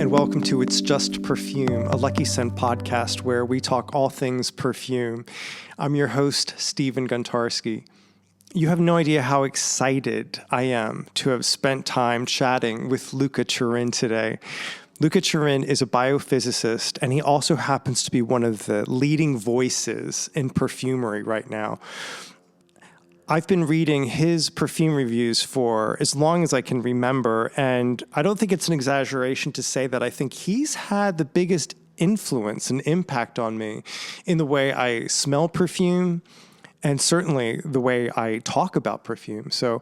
and welcome to It's Just Perfume, a Lucky Scent podcast where we talk all things perfume. I'm your host, Stephen Guntarski. You have no idea how excited I am to have spent time chatting with Luca Turin today. Luca Turin is a biophysicist, and he also happens to be one of the leading voices in perfumery right now. I've been reading his perfume reviews for as long as I can remember, and I don't think it's an exaggeration to say that I think he's had the biggest influence and impact on me in the way I smell perfume and certainly the way I talk about perfume. So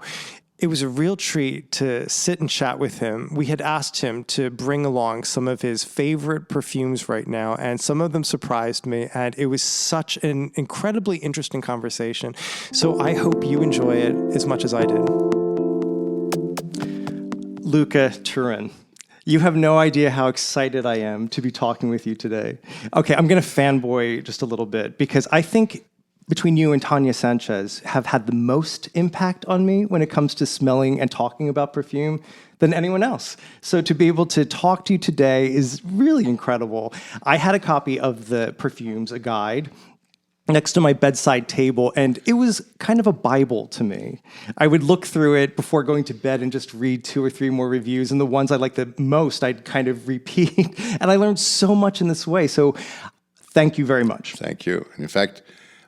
it was a real treat to sit and chat with him. We had asked him to bring along some of his favorite perfumes right now, and some of them surprised me, and it was such an incredibly interesting conversation. So I hope you enjoy it as much as I did. Luca Turin, you have no idea how excited I am to be talking with you today. Okay, I'm going to fanboy just a little bit because I think between you and Tanya Sanchez have had the most impact on me when it comes to smelling and talking about perfume than anyone else. So to be able to talk to you today is really incredible. I had a copy of the Perfumes, a guide, next to my bedside table, and it was kind of a Bible to me. I would look through it before going to bed and just read 2 or 3 more reviews, and the ones I liked the most I'd kind of repeat, and I learned so much in this way. So thank you very much. Thank you. And in fact,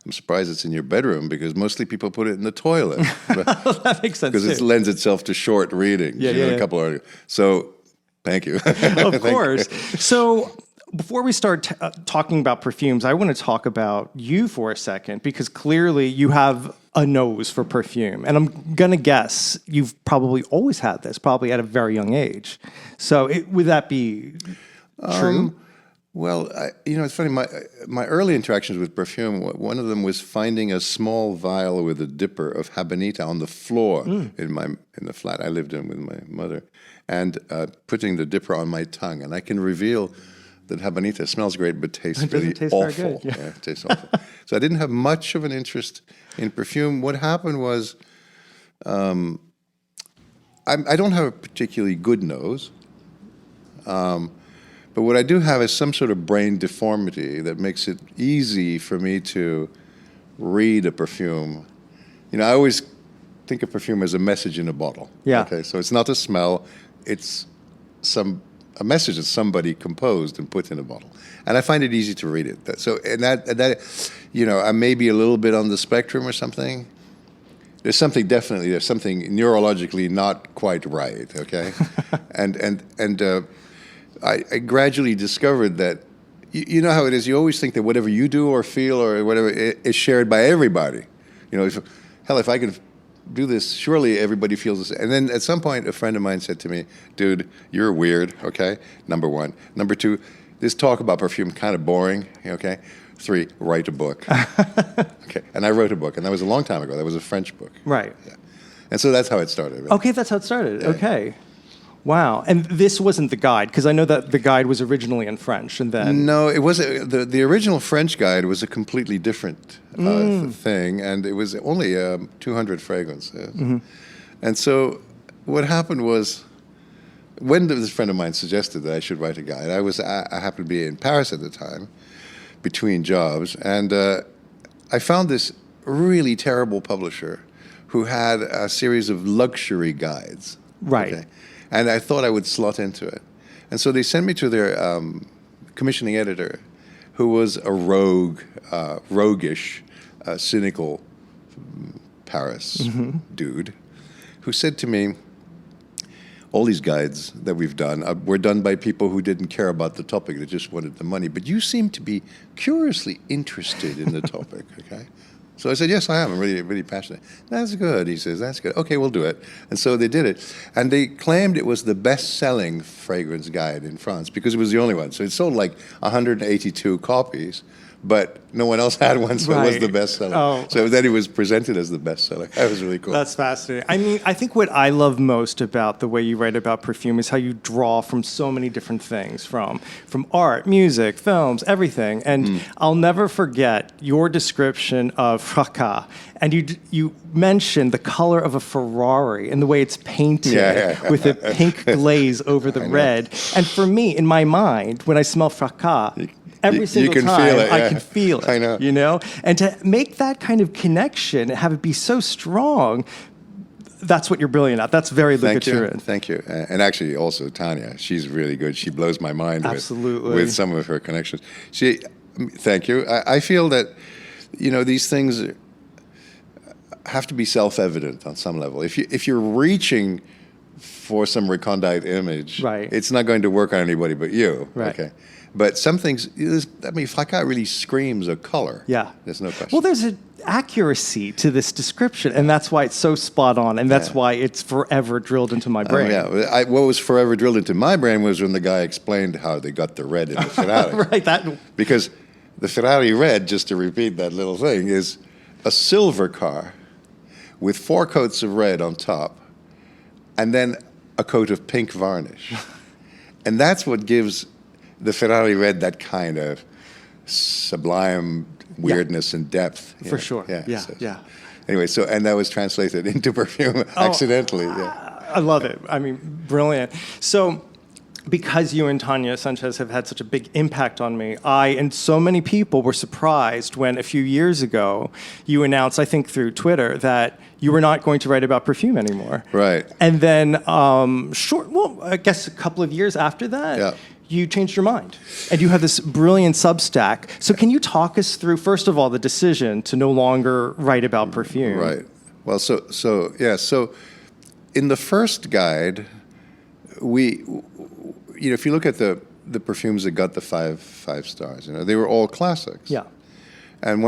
I'm surprised it's in your bedroom because mostly people put it in the toilet. That makes sense because it lends itself to short reading. A couple of articles. So, thank you. Of course. So, before we start talking about perfumes, I want to talk about you for a second because clearly you have a nose for perfume. And I'm going to guess you've probably always had this, probably at a very young age. So, would that be true? Well, it's funny. My early interactions with perfume, one of them was finding a small vial with a dipper of Habanita on the floor in the flat I lived in with my mother, and putting the dipper on my tongue. And I can reveal that Habanita smells great, but tastes really awful. Very good. Yeah, it tastes awful. So I didn't have much of an interest in perfume. What happened was, I don't have a particularly good nose. But what I do have is some sort of brain deformity that makes it easy for me to read a perfume. I always think of perfume as a message in a bottle. Yeah. Okay, so it's not a smell; it's a message that somebody composed and put in a bottle, and I find it easy to read it. I may be a little bit on the spectrum or something. There's something neurologically not quite right. Okay, and I gradually discovered that, you know how it is, you always think that whatever you do or feel or whatever is shared by everybody. If I could do this, surely everybody feels this. And then at some point, a friend of mine said to me, dude, you're weird, okay? Number 1. Number 2, this talk about perfume kind of boring, okay? 3, write a book. Okay, and I wrote a book, and that was a long time ago. That was a French book. Right. Yeah. And so that's how it started. Okay, that's how it started. Yeah. Okay. Wow. And this wasn't the guide, because I know that the guide was originally in French, and then... No, it was the original French guide was a completely different thing, and it was only 200 fragrances. Mm-hmm. And so what happened was, when this friend of mine suggested that I should write a guide, I happened to be in Paris at the time, between jobs, and I found this really terrible publisher who had a series of luxury guides. Right. Okay? And I thought I would slot into it. And so they sent me to their commissioning editor, who was a roguish, cynical Paris dude, who said to me, all these guides that we've done were done by people who didn't care about the topic, they just wanted the money. But you seem to be curiously interested in the topic, okay? So I said, yes, I am. I'm really, really passionate. That's good, he says. That's good. Okay, we'll do it. And so they did it. And they claimed it was the best-selling fragrance guide in France because it was the only one. So it sold like 182 copies. but no one else had one, so it was Right. the bestseller. Oh. So then it was presented as the bestseller. That was really cool. That's fascinating. I mean, I think what I love most about the way you write about perfume is how you draw from so many different things, from art, music, films, everything. And I'll never forget your description of Fracas. And you mentioned the color of a Ferrari and the way it's painted with a pink glaze over the red. And for me, in my mind, when I smell Fracas, every single can time feel it, I yeah. can feel it. I know. You know? And to make that kind of connection, have it be so strong, that's what you're brilliant at. That's very Luca Turin. Thank you. And actually, also Tanya, she's really good. She blows my mind Absolutely. with some of her connections. Thank you. I feel that, these things have to be self-evident on some level. If you're reaching for some recondite image, Right. it's not going to work on anybody but you. Right. Okay. But some things, Fracas really screams a color. Yeah. There's no question. Well, there's an accuracy to this description, and that's why it's so spot on, and that's why it's forever drilled into my brain. What was forever drilled into my brain was when the guy explained how they got the red in the Ferrari. Right. Because the Ferrari red, just to repeat that little thing, is a silver car with 4 coats of red on top, and then a coat of pink varnish. And that's what gives the Ferrari red that kind of sublime weirdness and depth. For sure. Yeah. Anyway, and that was translated into perfume accidentally. Yeah. I love it. I mean, brilliant. So, because you and Tanya Sanchez have had such a big impact on me, I and so many people were surprised when a few years ago you announced, I think through Twitter, that you were not going to write about perfume anymore. Right. And then, I guess a couple of years after that, you changed your mind. And you have this brilliant Substack. So can you talk us through, first of all, the decision to no longer write about perfume? Right. Well, so in the first guide, if you look at the perfumes that got the five stars, they were all classics. Yeah. And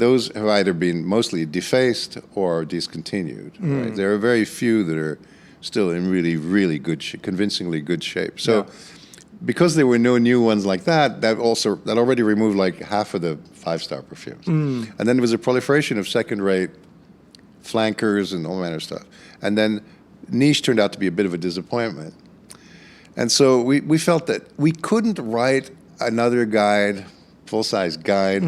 those have either been mostly defaced or discontinued. Right? There are very few that are still in really, really good, convincingly good shape. So, because there were no new ones like that, that already removed like half of the 5-star perfumes. And then there was a proliferation of second-rate flankers and all manner of stuff. And then niche turned out to be a bit of a disappointment. And so we felt that we couldn't write another guide, full-size guide,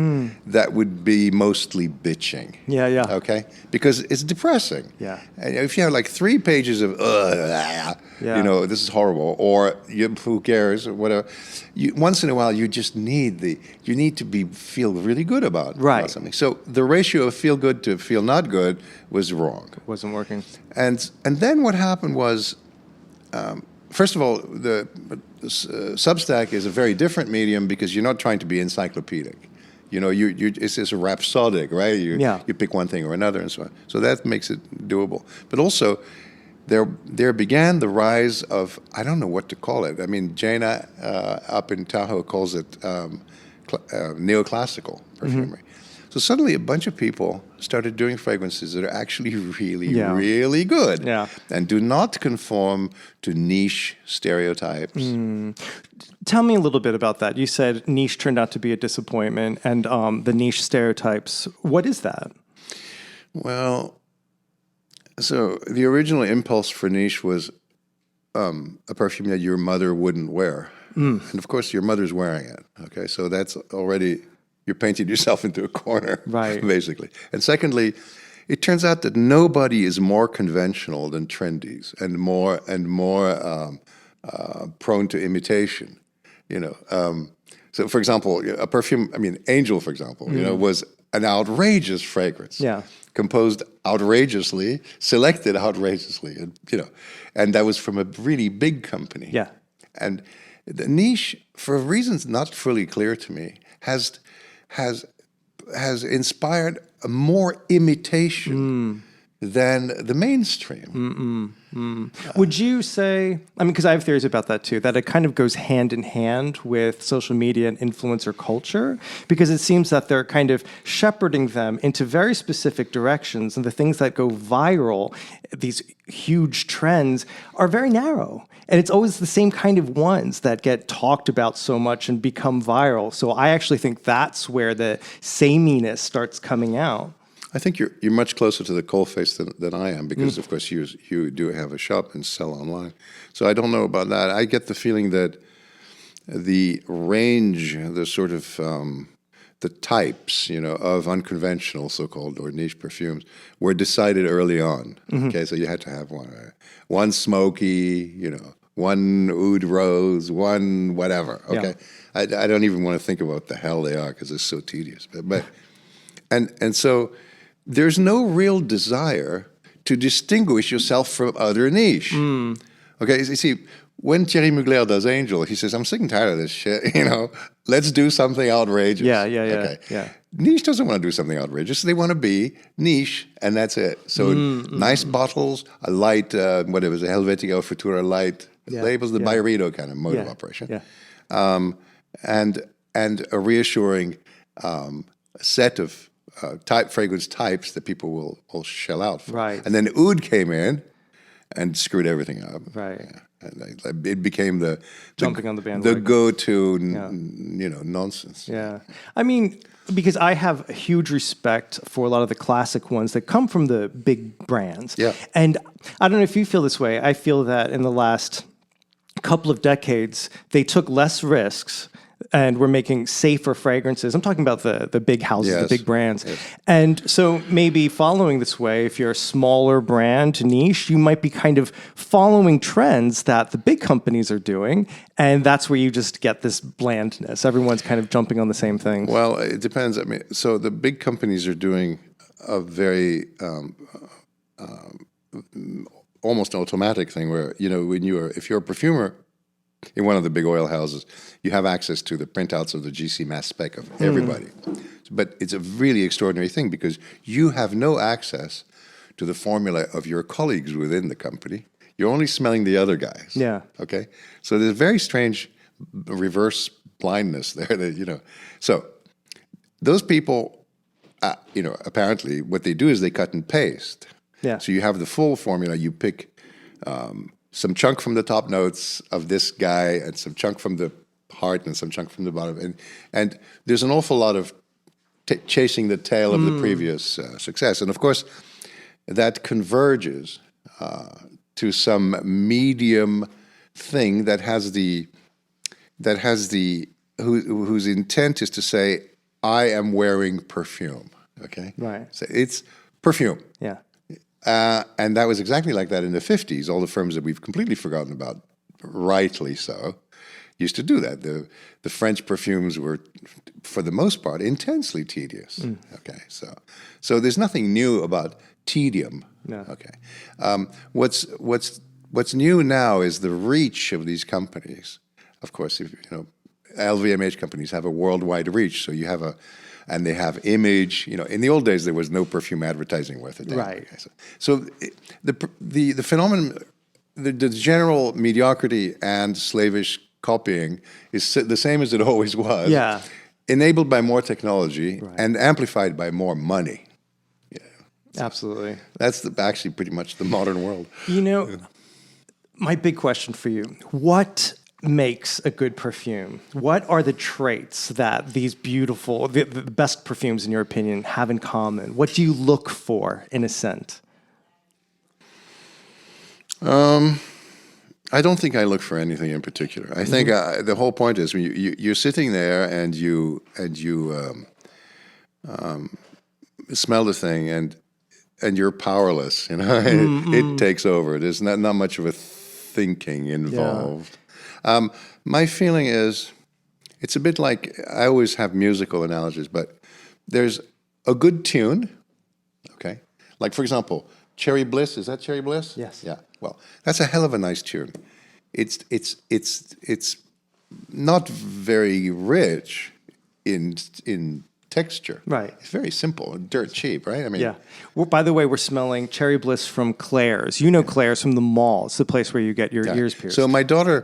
that would be mostly bitching. Yeah. Okay? Because it's depressing. Yeah. And if you have like 3 pages of, this is horrible, or who cares, or whatever, once in a while you just need to feel really good about something. So the ratio of feel good to feel not good was wrong. It wasn't working. And then what happened was, first of all, the Substack is a very different medium because you're not trying to be encyclopedic. It's just rhapsodic, right? You pick one thing or another and so on. So that makes it doable. But also, there began the rise of, I don't know what to call it. I mean, Jaina up in Tahoe calls it neoclassical perfumery. So suddenly a bunch of people started doing fragrances that are actually really, really good and do not conform to niche stereotypes. Tell me a little bit about that. You said niche turned out to be a disappointment and the niche stereotypes. What is that? Well, so the original impulse for niche was a perfume that your mother wouldn't wear. And of course, your mother's wearing it. Okay, so that's already... You're painting yourself into a corner, basically. And secondly, it turns out that nobody is more conventional than trendies and more prone to imitation. So, for example, a perfume. Angel, for example, was an outrageous fragrance. Composed outrageously, selected outrageously, and that was from a really big company. And the niche, for reasons not fully clear to me, has inspired more imitation than the mainstream. Would you say, I mean, because I have theories about that too, that it kind of goes hand in hand with social media and influencer culture, because it seems that they're kind of shepherding them into very specific directions, and the things that go viral, these huge trends, are very narrow. And it's always the same kind of ones that get talked about so much and become viral. So I actually think that's where the sameness starts coming out. I think you're much closer to the coalface than I am, because of course you do have a shop and sell online. So I don't know about that. I get the feeling that the range, the sort of the types, of unconventional so-called or niche perfumes were decided early on. Okay, so you had to have one smoky, one oud rose, one whatever. Okay, yeah. I don't even want to think about what the hell they are, because it's so tedious. But and so. There's no real desire to distinguish yourself from other niche. Okay, you see, when Thierry Mugler does Angel, he says, I'm sick and tired of this shit, let's do something outrageous. Yeah. Okay. Niche doesn't want to do something outrageous. They want to be niche, and that's it. So nice bottles, a light, what it was, a Helvetica Futura light, labels, the Byredo kind of mode of operation. Yeah. And a reassuring set of fragrance types that people will shell out for. Right. And then oud came in and screwed everything up. Right. Yeah. And it became the jumping on the bandwagon, the go-to, nonsense. Yeah. I mean, because I have a huge respect for a lot of the classic ones that come from the big brands. Yeah. And I don't know if you feel this way. I feel that in the last couple of decades, they took less risks and we're making safer fragrances. I'm talking about the big houses, the big brands. Yes. And so maybe following this way, if you're a smaller brand, niche, you might be kind of following trends that the big companies are doing, and that's where you just get this blandness. Everyone's kind of jumping on the same thing. Well, it depends. I mean, so the big companies are doing a very almost automatic thing where, if you're a perfumer in one of the big oil houses, you have access to the printouts of the GC mass spec of everybody. But it's a really extraordinary thing, because you have no access to the formula of your colleagues within the company. You're only smelling the other guys. Yeah. Okay? So there's a very strange reverse blindness there that, So those people, apparently what they do is they cut and paste. Yeah. So you have the full formula. You pick some chunk from the top notes of this guy, and some chunk from the heart, and some chunk from the bottom. And there's an awful lot of chasing the tail of the previous success. And of course, that converges to some medium thing whose intent is to say, I am wearing perfume. Okay? Right. So it's perfume. Yeah. And that was exactly like that in the 50s. All the firms that we've completely forgotten about, rightly so, used to do that. The French perfumes were, for the most part, intensely tedious. Okay, so there's nothing new about tedium. No. Okay, what's new now is the reach of these companies. Of course, LVMH companies have a worldwide reach, so you have and they have image. In the old days, there was no perfume advertising worth a damn. Right. Okay, so the phenomenon, the general mediocrity and slavish copying is the same as it always was. Yeah. Enabled by more technology and amplified by more money. Yeah. Absolutely. That's actually pretty much the modern world. My big question for you: what makes a good perfume? What are the traits that these beautiful, the best perfumes in your opinion, have in common? What do you look for in a scent? I don't think I look for anything in particular. I think the whole point is when you're sitting there and you smell the thing and you're powerless. It takes over. There's not much of a thinking involved. Yeah. My feeling is, it's a bit like, I always have musical analogies, but there's a good tune, okay? Like, for example, Cherry Bliss, is that Cherry Bliss? Yes. Yeah, well, that's a hell of a nice tune. It's not very rich in texture. Right. It's very simple, dirt cheap, right? I mean, Yeah. Well, by the way, we're smelling Cherry Bliss from Claire's. You know Claire's from the mall. It's the place where you get your ears pierced. So my daughter,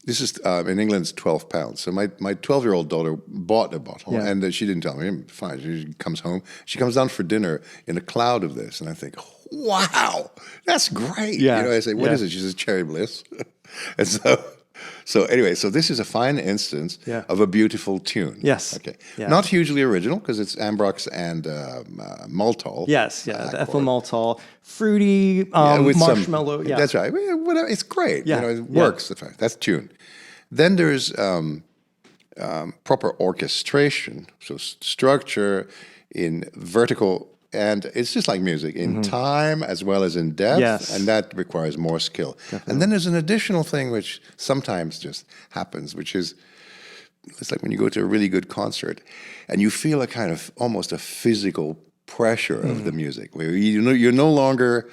this is in England, it's 12 pounds. So my 12-year-old daughter bought a bottle, and she didn't tell me. Fine, she comes home. She comes down for dinner in a cloud of this, and I think, wow, that's great. Yeah. You know, I say, what is it? She says, Cherry Bliss. And so anyway, so this is a fine instance of a beautiful tune. Yes. Okay. Yeah. Not hugely original because it's Ambrox and maltol. Yes, the ethyl maltol, fruity, with marshmallow. That's right. Whatever. It's great. Yeah. You know, it works. That's tune. Then there's proper orchestration, so structure in vertical. And it's just like music, in time as well as in depth, and that requires more skill. Definitely. And then there's an additional thing which sometimes just happens, which is, it's like when you go to a really good concert and you feel a kind of almost a physical pressure of the music, where you're no longer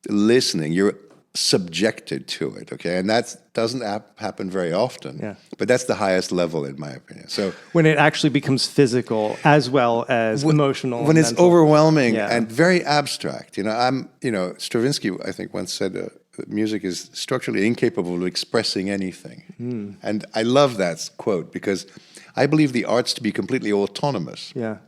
listening, you're subjected to it, okay? And that doesn't happen very often, but that's the highest level in my opinion. So when it actually becomes physical as well as emotional, when it's mental. overwhelming and very abstract. Stravinsky, I think, once said that music is structurally incapable of expressing anything. And I love that quote because I believe the arts to be completely autonomous. Yeah.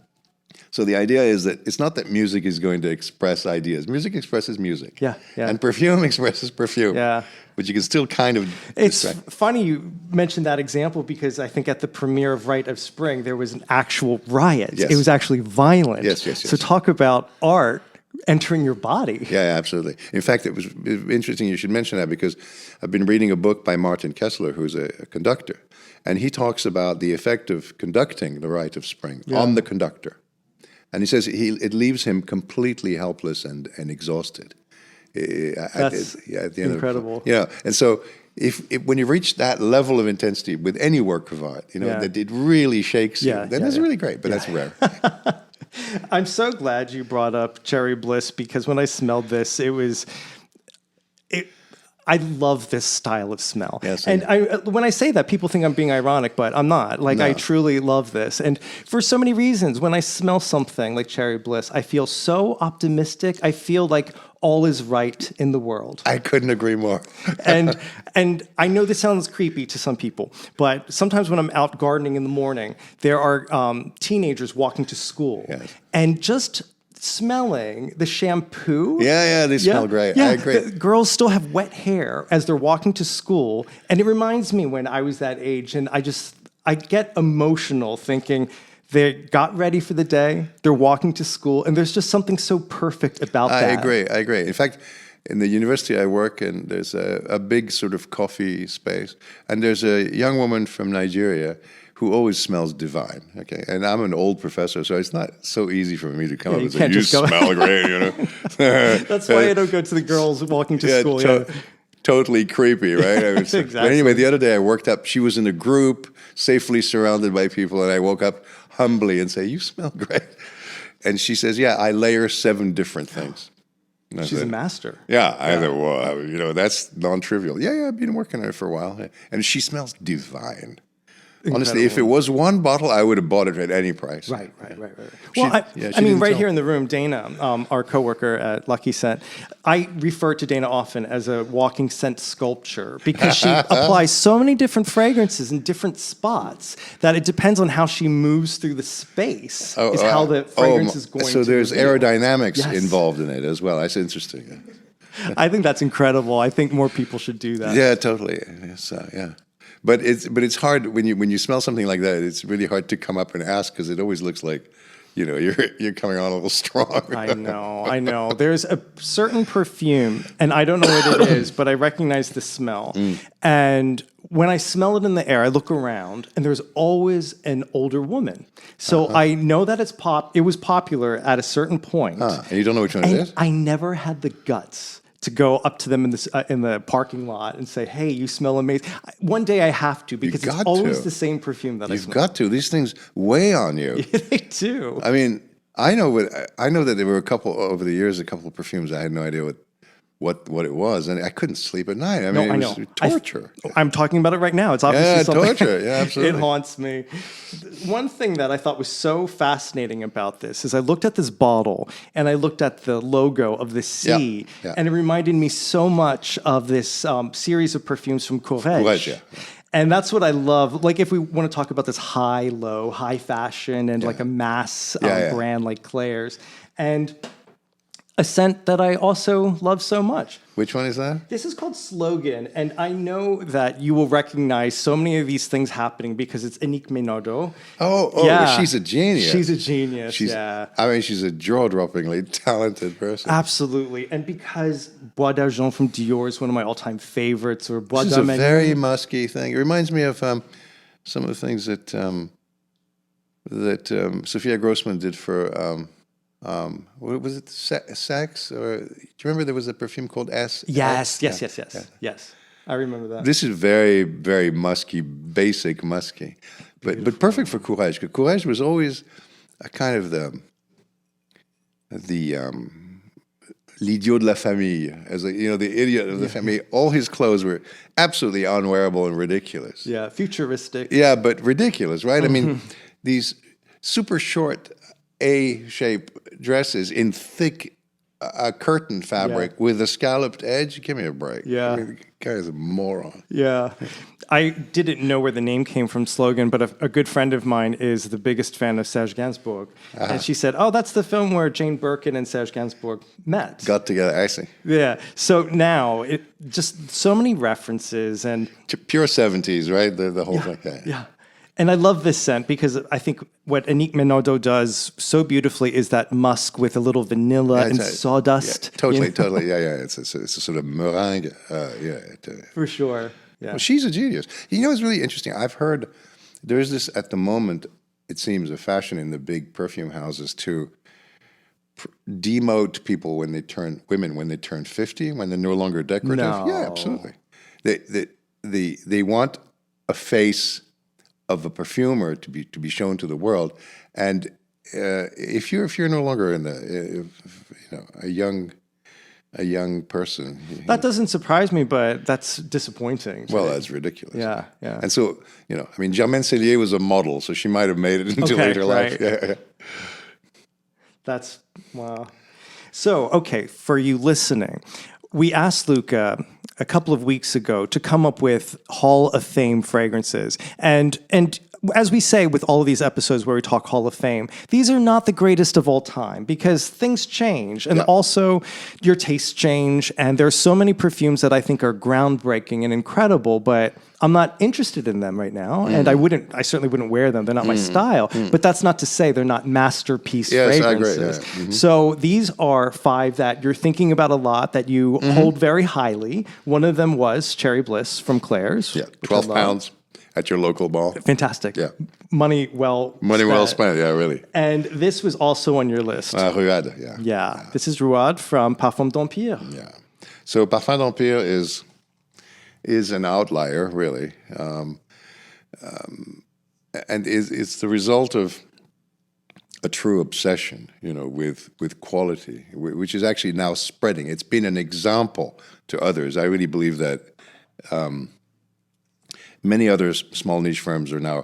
So the idea is that it's not that music is going to express ideas. Music expresses music. Yeah. And perfume expresses perfume. Yeah. But you can still kind of... It's funny you mentioned that example because I think at the premiere of Rite of Spring, there was an actual riot. Yes. It was actually violent. Yes. So talk about art entering your body. Yeah, absolutely. In fact, it was interesting you should mention that because I've been reading a book by Martin Kessler, who's a conductor, and he talks about the effect of conducting the Rite of Spring on the conductor. And he says it leaves him completely helpless and exhausted. That's at the end incredible. And so if when you reach that level of intensity with any work of art, that it really shakes you, then that's really great, but that's rare. I'm so glad you brought up Cherry Bliss because when I smelled this, I love this style of smell. Yes, and when I say that, people think I'm being ironic, but I'm not. Like, I truly love this. And for so many reasons, when I smell something like Cherry Bliss, I feel so optimistic. I feel like all is right in the world. I couldn't agree more. and I know this sounds creepy to some people, but sometimes when I'm out gardening in the morning, there are teenagers walking to school. Yes. And just smelling the shampoo. Yeah, they smell great. Yeah, I agree. the girls still have wet hair as they're walking to school. And it reminds me when I was that age, and I get emotional thinking they got ready for the day, they're walking to school, and there's just something so perfect about that. I agree. In fact, in the university I work in, there's a big sort of coffee space, and there's a young woman from Nigeria who always smells divine, okay? And I'm an old professor, so it's not so easy for me to come up and say, you smell great, That's why I don't go to the girls walking to school. Totally creepy, right? Exactly. But anyway, the other day I worked up, she was in a group, safely surrounded by people, and I woke up humbly and say, you smell great. And she says, yeah, I layer 7 different things. She's a master. Yeah, I thought, well, that's non-trivial. Yeah, I've been working on it for a while. And she smells divine. Incredible. Honestly, if it was one bottle, I would have bought it at any price. Right. Well, I mean, right here in the room, Dana, our coworker at Lucky Scent, I refer to Dana often as a walking scent sculpture because she applies so many different fragrances in different spots that it depends on how she moves through the space how the fragrance is going to So there's reveal. aerodynamics involved in it as well. That's interesting. I think that's incredible. I think more people should do that. Yeah, totally. Yeah. But it's hard when you smell something like that. It's really hard to come up and ask because it always looks like, you're coming on a little strong. I know. There's a certain perfume, and I don't know what it is, but I recognize the smell. And when I smell it in the air, I look around, and there's always an older woman. So I know that it was popular at a certain point. And you don't know which one it is? I never had the guts to go up to them in the parking lot and say, "Hey, you smell amazing." One day I have to because it's always the same perfume that I smell. You've got to. These things weigh on you. Yeah, they do. I mean, I know that there were a couple of perfumes I had no idea what what it was, and I couldn't sleep at night. I No, mean, I it know. was torture. I'm talking about it right now. It's obviously Yeah, something. torture. Yeah, absolutely. It haunts me. One thing that I thought was so fascinating about this is I looked at this bottle and I looked at the logo of the sea, yeah. and it reminded me so much of this series of perfumes from Courreges. Courreges, yeah. And that's what I love. Like, if we want to talk about this high-low, high fashion, and like a mass brand like Claire's, and a scent that I also love so much. Which one is that? This is called Slogan, and I know that you will recognize so many of these things happening because it's Annick Menaudot. Oh, she's a genius. She's a genius, She's a jaw-droppingly talented person. Absolutely, and because Bois d'Argent from Dior is one of my all-time favorites, or Bois This is a d'Armagnac. very musky thing. It reminds me of some of the things that Sophia Grossman did for... what was it, Saxe? Or do you remember there was a perfume called S? Yes. Yeah. Yes. I remember that. This is very, very musky, basic musky, but perfect for Courreges. Because Courreges was always a kind of the l'idiot de la famille, as the idiot of the family. All his clothes were absolutely unwearable and ridiculous. Yeah, futuristic. Yeah, but ridiculous, right? I mean, these super short A-shape dresses in thick curtain fabric with a scalloped edge. Give me a break. Yeah. I mean, the guy is a moron. Yeah. I didn't know where the name came from, Slogan, but a good friend of mine is the biggest fan of Serge Gainsbourg. And she said, oh, that's the film where Jane Birkin and Serge Gainsbourg met. Got together, I see. Yeah. So now, just so many references and... Pure 70s, right? The whole thing. Yeah. And I love this scent because I think what Annick Menaudot does so beautifully is that musk with a little vanilla and sawdust. Yeah, totally. Yeah. It's a sort of meringue. For sure. Yeah. Well, she's a genius. You know, it's really interesting. I've heard there is this at the moment. It seems a fashion in the big perfume houses to demote people when they turn 50, when they're no longer decorative. No. Yeah, absolutely. They want a face of a perfumer to be shown to the world, and if you're no longer in a young person, that doesn't surprise me, but that's disappointing. Well, that's ridiculous. Yeah. And so I mean, Germaine Cellier was a model, so she might have made it into later life. Yeah. That's wow. So, okay, for you listening, we asked Luca a couple of weeks ago to come up with Hall of Fame fragrances. And as we say with all of these episodes where we talk Hall of Fame, these are not the greatest of all time because things change and also your tastes change. And there's so many perfumes that I think are groundbreaking and incredible, but I'm not interested in them right now. And I certainly wouldn't wear them. They're not my style, but that's not to say they're not masterpiece fragrances. I agree. Yeah. So these are 5 that you're thinking about a lot, that you hold very highly. One of them was Cherry Bliss from Claire's. Yeah, 12 pounds at your local ball. Fantastic. Yeah. Money well spent, yeah, really. And this was also on your list. Ruade, yeah. Yeah. This is Ruade from Parfum d'Empire. Yeah. So Parfum d'Empire is an outlier, really. And it's the result of a true obsession, with quality, which is actually now spreading. It's been an example to others. I really believe that many other small niche firms are now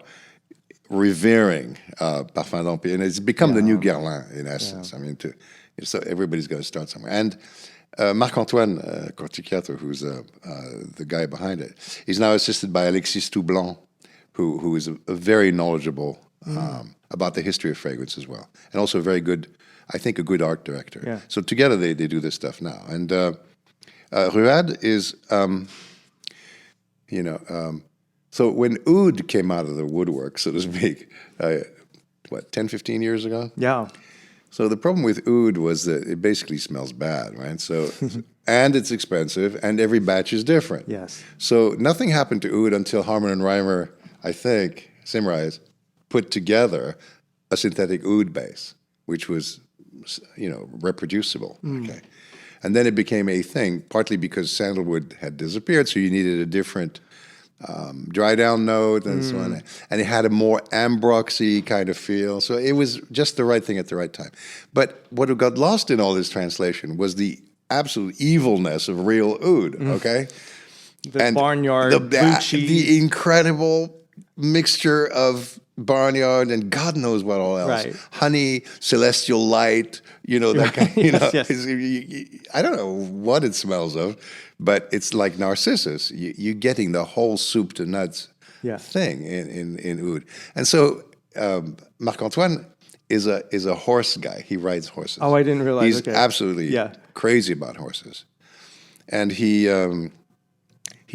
revering Parfum d'Empire, and it's become the new Guerlain in essence. I mean, so everybody's got to start somewhere. And Marc-Antoine Corticato, who's the guy behind it, he's now assisted by Alexis Toublanc, who is a very knowledgeable about the history of fragrance as well, and also a good art director. Yeah. So together they do this stuff now. And Ruade is, so when Oud came out of the woodwork, so to speak, 10, 15 years ago? Yeah. So the problem with Oud was that it basically smells bad, right? So, and it's expensive, and every batch is different. Yes. So nothing happened to Oud until Harman and Reimer, I think, Simrise, put together a synthetic Oud base, which was, reproducible. Okay. And then it became a thing, partly because sandalwood had disappeared, so you needed a different dry down note and so on. And it had a more ambroxy kind of feel. So it was just the right thing at the right time. But what got lost in all this translation was the absolute evilness of real oud, okay? The barnyard, blue cheese. The incredible mixture of barnyard and God knows what all else. Right. Honey, celestial light, that kind. Yes. I don't know what it smells of, but it's like Narcissus. You're getting the whole soup to nuts thing in oud. And so Marc-Antoine is a horse guy. He rides horses. Oh, I didn't realize. He's absolutely crazy about horses, and he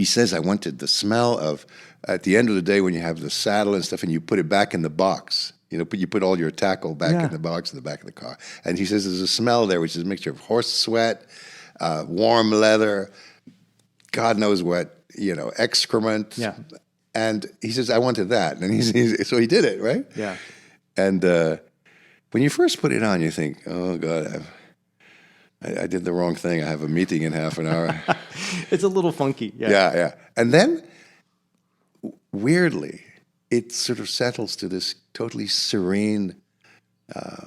says, I wanted the smell of, at the end of the day when you have the saddle and stuff and you put it back in the box, you put all your tackle back in the box in the back of the car. And he says there's a smell there, which is a mixture of horse sweat, warm leather, God knows what, excrement. Yeah. And he says, I wanted that. And so he did it, right? Yeah. And when you first put it on, you think, oh, God, I did the wrong thing. I have a meeting in half an hour. It's a little funky. Yeah. And then, weirdly, it sort of settles to this totally serene,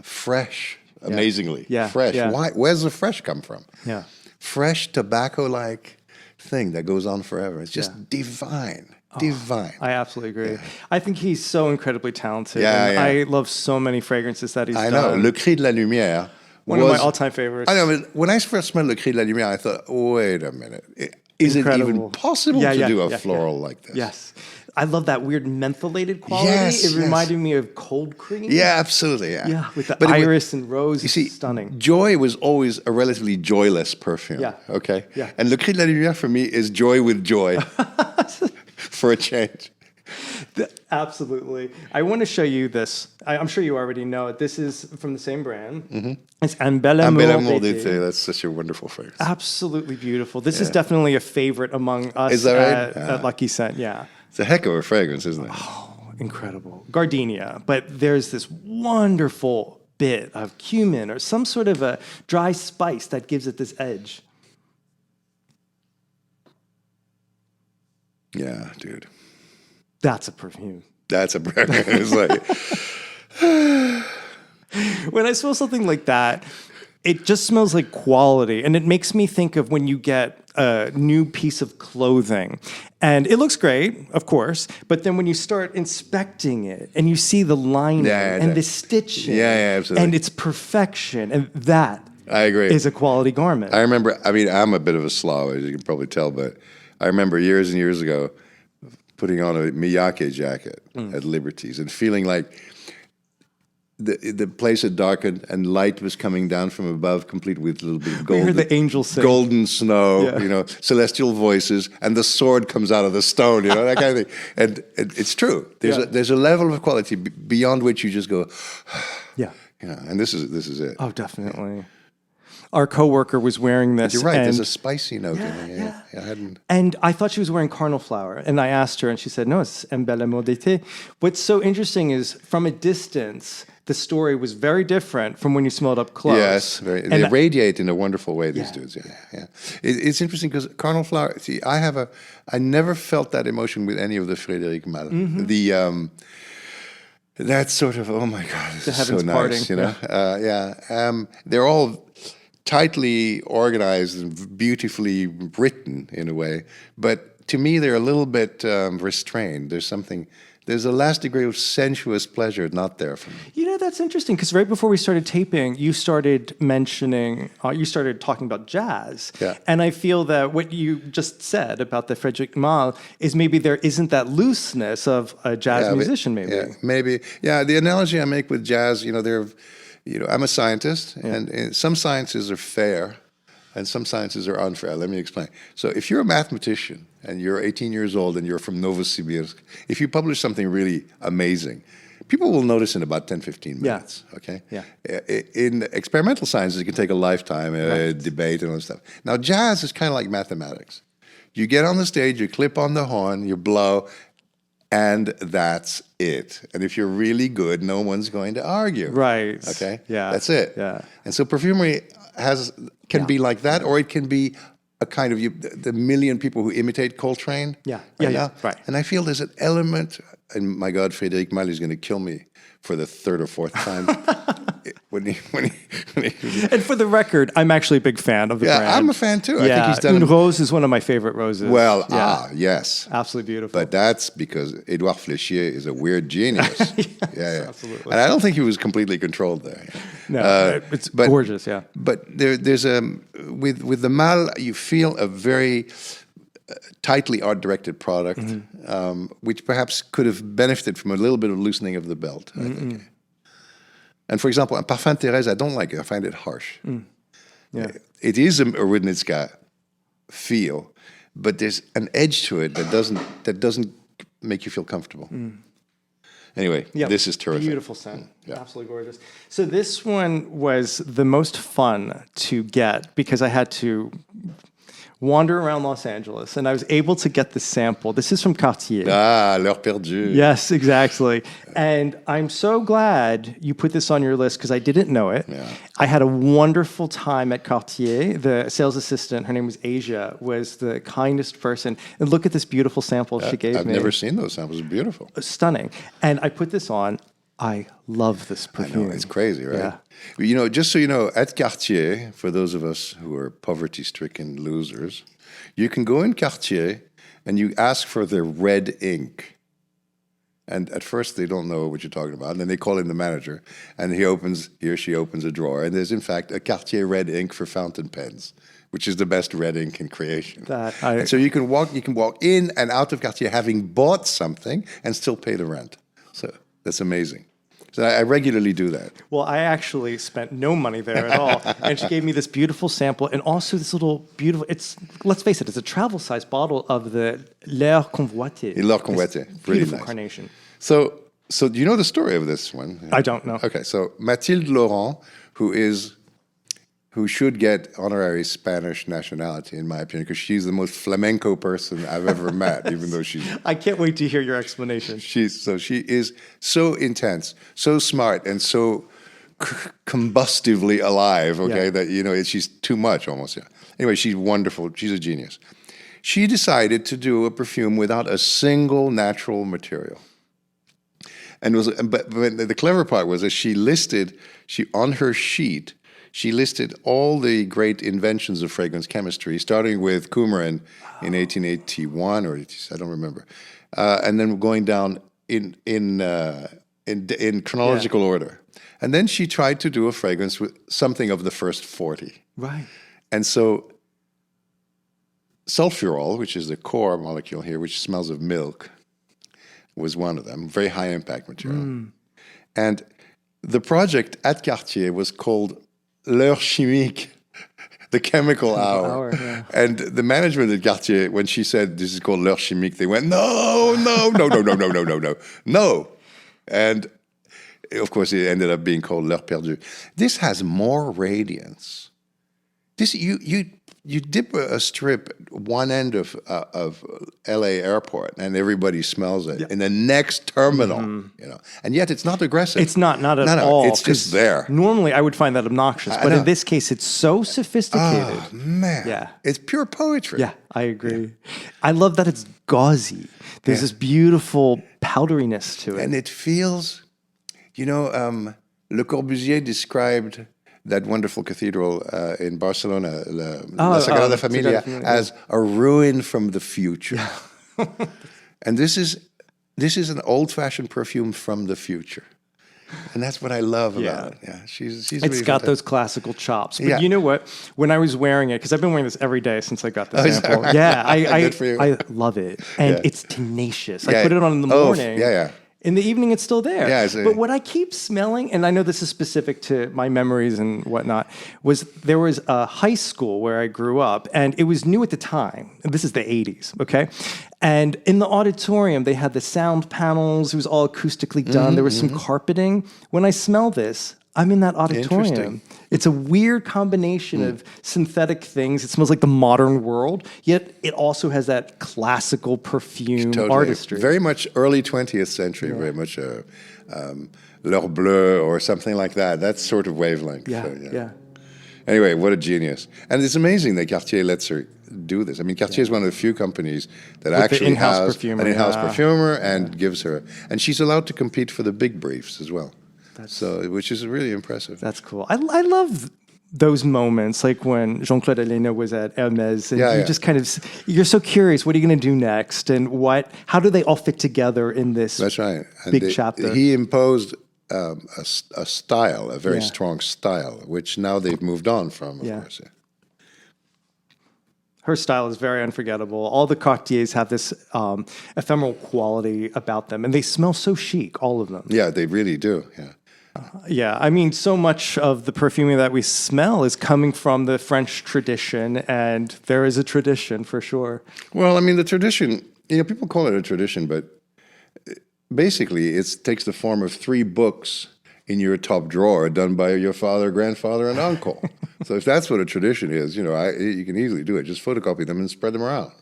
fresh, amazingly fresh. Yeah. Where's the fresh come from? Yeah. Fresh, tobacco-like thing that goes on forever. It's just divine. Divine. I absolutely agree. Yeah. I think he's so incredibly talented. Yeah. I love so many fragrances that he's done. I know. Le Cri de la Lumière. One of my all-time favorites. I know. When I first smelled Le Cri de la Lumière, I thought, wait a minute. Is it even possible to do a floral like this? Yes. I love that weird mentholated quality. It reminded me of cold cream. Yeah, absolutely. Yeah, with the iris and rose. You see, stunning. Joy was always a relatively joyless perfume. Yeah. Okay? Yeah. And Le Cri de la Lumière for me is joy with joy for a change. Absolutely. I want to show you this. I'm sure you already know it. This is from the same brand. Mm-hmm. It's Embellement d'été. That's such a wonderful fragrance. Absolutely beautiful. This is definitely a favorite among us is that right? at Lucky Scent. Yeah. It's a heck of a fragrance, isn't it? Oh, incredible. Gardenia. But there's this wonderful bit of cumin or some sort of a dry spice that gives it this edge. Yeah, dude. That's a perfume. That's a perfume. It's like when I smell something like that, it just smells like quality. And it makes me think of when you get a new piece of clothing. And it looks great, of course, but then when you start inspecting it and you see the lining and the stitching absolutely. And its perfection, and that I agree. is a quality garment. I remember, I'm a bit of a slob, as you can probably tell, but I remember years and years ago putting on a Miyake jacket at Liberty's and feeling like the place had darkened and light was coming down from above, complete with a little bit of golden, we heard the angels sing. Golden snow, celestial voices, and the sword comes out of the stone, that kind of thing. And it's true. There's a level of quality beyond which you just go, and this is it. Oh, definitely. Our coworker was wearing this. But you're right. There's a spicy note in it. I hadn't. And I thought she was wearing cardinal flower, and I asked her, and she said, "No, it's embellement d'été." What's so interesting is, from a distance, the story was very different from when you smelled up close. Yes, they radiate in a wonderful way. These dudes. Yeah. It's interesting because cardinal flower. See, I never felt that emotion with any of the Frederic Malle. Mm-hmm. That sort of, oh my God, this is so nice. Parting. They're all tightly organized and beautifully written in a way, but to me they're a little bit restrained. There's a last degree of sensuous pleasure not there for me. That's interesting, because right before we started taping, you started talking about jazz. Yeah. And I feel that what you just said about the Frederic Malle is maybe there isn't that looseness of a jazz musician, maybe. Yeah, maybe. Yeah, the analogy I make with jazz, I'm a scientist, and some sciences are fair, and some sciences are unfair. Let me explain. So if you're a mathematician, and you're 18 years old, and you're from Novosibirsk, if you publish something really amazing, people will notice in about 10, 15 minutes, okay? Yeah. In experimental sciences, it can take a lifetime, debate and all that stuff. Now, jazz is kind of like mathematics. You get on the stage, you clip on the horn, you blow, and that's it. And if you're really good, no one's going to argue. Right. Okay? Yeah. That's it. Yeah. And so perfumery can be like that, or it can be a kind of the million people who imitate Coltrane. Yeah. Right. And I feel there's an element, and my God, Frederic Malle is going to kill me for the third or fourth time. And for the record, I'm actually a big fan of the brand. I'm a fan too. I think he's done Une Rose is one of my favorite roses. well. Yes, absolutely beautiful. but that's because Edouard Flechier is a weird genius. Yes, absolutely. And I don't think he was completely controlled there. No, it's gorgeous. Yeah, but there's with the Malle, you feel a very tightly art-directed product, which perhaps could have benefited from a little bit of loosening of the belt, I think. And for example, Parfum Thérèse, I don't like it. I find it harsh. Yeah. It is a Rudnitska feel, but there's an edge to it that doesn't make you feel comfortable. Anyway, this is terrific. Beautiful scent. Absolutely gorgeous. So this one was the most fun to get because I had to wander around Los Angeles, and I was able to get the sample. This is from Cartier. Leur Perdue. Yes, exactly. And I'm so glad you put this on your list because I didn't know it. Yeah. I had a wonderful time at Cartier. The sales assistant, her name was Asia, was the kindest person. And look at this beautiful sample she gave me. I've never seen those samples. They're beautiful. Stunning. And I put this on. I love this perfume. I know, it's crazy, right? Yeah. You know, just so you know, at Cartier, for those of us who are poverty-stricken losers, you can go in Cartier and you ask for their red ink. And at first they don't know what you're talking about. And then they call in the manager and he or she opens a drawer. And there's in fact a Cartier red ink for fountain pens, which is the best red ink in creation. And so you can walk in and out of Cartier having bought something and still pay the rent. So that's amazing. So I regularly do that. Well, I actually spent no money there at all. And she gave me this beautiful sample and also this little beautiful, let's face it, it's a travel-sized bottle of the L'Heure Convoité. L'Heure Convoité. Beautiful nice. carnation. So do you know the story of this one? I don't know. Okay, so Mathilde Laurent, who should get honorary Spanish nationality, in my opinion, because she's the most flamenco person I've ever met, even though she's... I can't wait to hear your explanation. She is so intense, so smart, and so combustively alive, okay, that, she's too much almost. Yeah. Anyway, she's wonderful. She's a genius. She decided to do a perfume without a single natural material. But the clever part was that on her sheet, she listed all the great inventions of fragrance chemistry, starting with coumarin in 1881 or I don't remember, and then going down in chronological order. And then she tried to do a fragrance with something of the first 40. Right. And so sulfurol, which is the core molecule here, which smells of milk, was one of them, very high impact material. And the project at Cartier was called L'Heure Chimique, the chemical hour. Yeah. And the management at Cartier, when she said this is called L'Heure Chimique, they went, no. And of course, it ended up being called L'Heure Perdue. This has more radiance. You dip a strip one end of L.A. airport and everybody smells it in the next terminal, and yet it's not aggressive. It's not at all. It's just there. Normally, I would find that obnoxious, but in this case, it's so sophisticated. Oh, man. Yeah. It's pure poetry. Yeah, I agree. Yeah. I love that it's gauzy. There's this beautiful powderiness to it. And it feels, Le Corbusier described that wonderful cathedral in Barcelona, La Sagrada Familia, as a ruin from the future. And this is an old-fashioned perfume from the future. And that's what I love about it. Yeah, she's it's really got those classical chops. But you know what? When I was wearing it, because I've been wearing this every day since I got the sample. I love it. And it's tenacious. I put it on in the morning. In the evening, it's still there. But what I keep smelling, and I know this is specific to my memories and whatnot, was there was a high school where I grew up, and it was new at the time. This is the 80s, okay? And in the auditorium, they had the sound panels. It was all acoustically done. There was some carpeting. When I smell this, I'm in that auditorium. It's a weird combination of synthetic things. It smells like the modern world, yet it also has that classical perfume artistry. Very much early 20th century, very much L'Heure Bleue or something like that. That sort of wavelength. Anyway, what a genius. And it's amazing that Cartier lets her do this. I mean, Cartier is one of the few companies that actually has an in-house perfumer and gives her. And she's allowed to compete for the big briefs as well. which is really impressive. That's cool. I love those moments, like when Jean-Claude Elena was at Hermès, and you just kind of, you're so curious, what are you going to do next? And how do they all fit together in this That's right. big chapter? He imposed a style, a very strong style, which now they've moved on from, of course. Yeah. Her style is very unforgettable. All the Cartiers have this ephemeral quality about them, and they smell so chic, all of them. Yeah, they really do, yeah. Yeah, I mean, so much of the perfume that we smell is coming from the French tradition, and there is a tradition for sure. Well, I mean, the tradition, people call it a tradition, but basically it takes the form of 3 books in your top drawer done by your father, grandfather, and uncle. So if that's what a tradition is, you can easily do it. Just photocopy them and spread them around.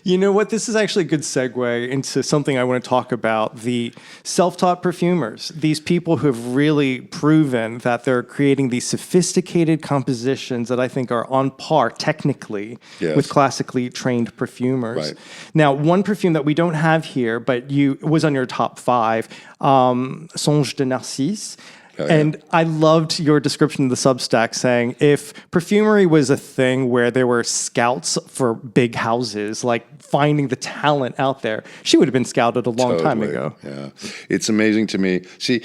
You know what? This is actually a good segue into something I want to talk about, the self-taught perfumers. These people who have really proven that they're creating these sophisticated compositions that I think are on par technically with classically trained perfumers. Right. Now, one perfume that we don't have here, but was on your top 5, Songe de Narcisse. And I loved your description of the Substack saying if perfumery was a thing where there were scouts for big houses, like finding the talent out there, she would have been scouted a long time ago. Yeah, it's amazing to me. See,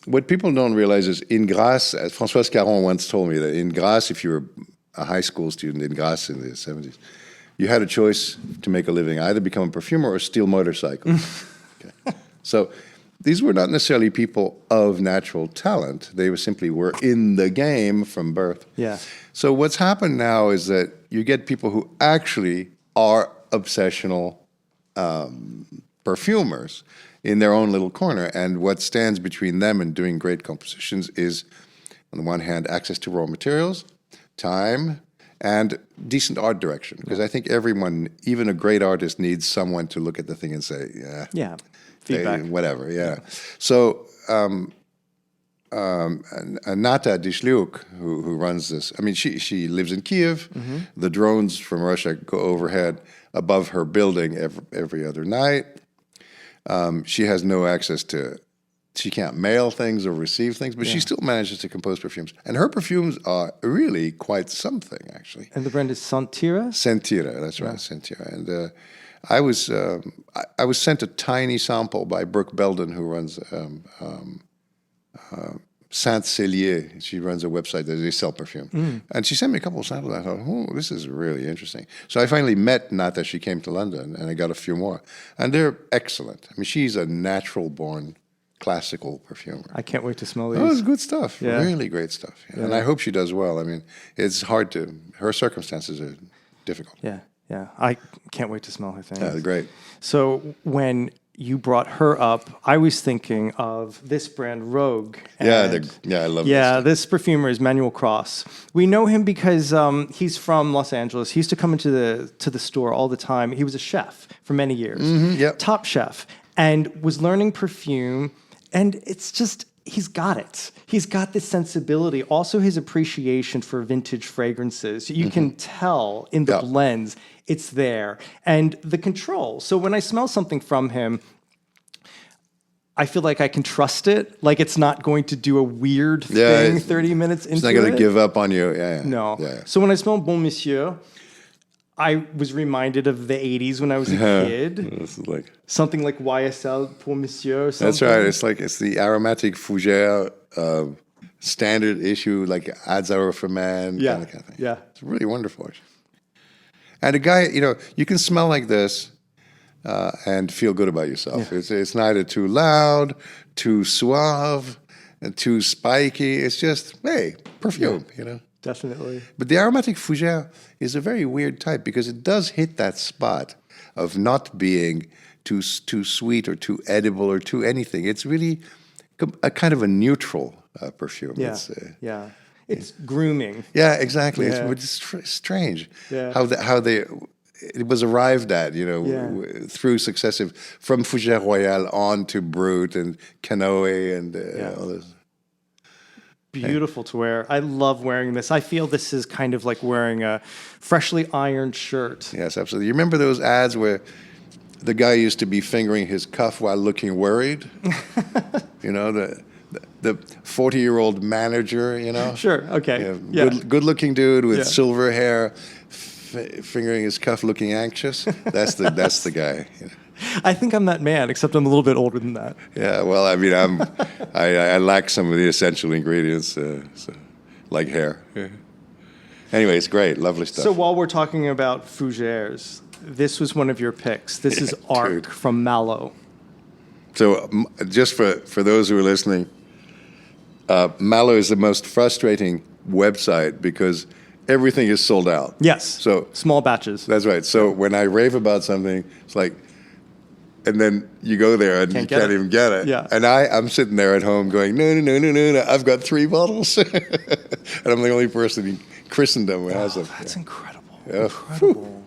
what people don't realize is in Grasse, as Françoise Caron once told me that in Grasse, if you were a high school student in Grasse in the 70s, you had a choice to make a living, either become a perfumer or steal motorcycles. So these were not necessarily people of natural talent. They were in the game from birth. Yeah. So what's happened now is that you get people who actually are obsessional perfumers in their own little corner. And what stands between them and doing great compositions is, on the one hand, access to raw materials, time, and decent art direction. Because I think everyone, even a great artist, needs someone to look at the thing and say, feedback. Whatever, yeah. So Nata Dishliuk, who runs this, I mean, she lives in Kiev. Mm-hmm. The drones from Russia go overhead above her building every other night. She has no access to, she can't mail things or receive things, but she still manages to compose perfumes. And her perfumes are really quite something, actually. And the brand is Sentire? Sentire, that's right, Sentire. And I was sent a tiny sample by Brooke Belden, who runs Saint-Célier. She runs a website that they sell perfume. And she sent me a couple of samples. I thought, oh, this is really interesting. So I finally met Nata. She came to London, and I got a few more. And they're excellent. I mean, she's a natural-born classical perfumer. I can't wait to smell these. Oh, it's good stuff. Yeah. Really great stuff. Yeah. And I hope she does well. I mean, it's hard to, her circumstances are difficult. Yeah. I can't wait to smell her things. Yeah, great. So when you brought her up, I was thinking of this brand, Rogue. I love this. Yeah, this perfumer is Manuel Cross. We know him because he's from Los Angeles. He used to come into the store all the time. He was a chef for many years. Mm-hmm, top chef, and was learning perfume. And it's just, he's got it. He's got this sensibility. Also, his appreciation for vintage fragrances. You can tell in the blends, it's there. And the control. So when I smell something from him, I feel like I can trust it. Like it's not going to do a weird thing 30 minutes into it. It's not going to give up on you. No. So when I smell Bon Monsieur, I was reminded of the 80s when I was a kid. This is like something like YSL pour Monsieur or something. That's right. It's the aromatic fougere standard issue, like Adzaro for Man kind of thing. Yeah. It's really wonderful. And a guy, you can smell like this and feel good about yourself. Yeah. It's neither too loud, too suave, and too spiky. It's just, hey, perfume, Definitely. But the aromatic fougere is a very weird type because it does hit that spot of not being too sweet or too edible or too anything. It's really a kind of a neutral perfume. Yeah. It's grooming. Yeah, exactly. Yeah. It's strange how it was arrived at, through successive, from Fougère Royale on to Brut and Canoë and all this. Beautiful to wear. I love wearing this. I feel this is kind of like wearing a freshly ironed shirt. Yes, absolutely. You remember those ads where the guy used to be fingering his cuff while looking worried? The the 40-year-old manager, you know. Sure. Okay. Yeah, Yeah. Good-looking dude with Yeah. silver hair, fingering his cuff, looking anxious. That's the guy. You know? I think I'm that man, except I'm a little bit older than that. Yeah. Well, I mean, I lack some of the essential ingredients, like hair. Yeah. Anyway, it's great, lovely stuff. So while we're talking about fougères, this was one of your picks. This is Arc dude. from Mallo. So just for those who are listening, Mallo is the most frustrating website because everything is sold out. Yes. So Small batches. that's right. So when I rave about something, it's like, and then you go there and you can't even get it. Yeah. And I'm sitting there at home going, no, I've got 3 bottles. And I'm the only person in Christendom who has them. That's incredible. Yeah. Incredible.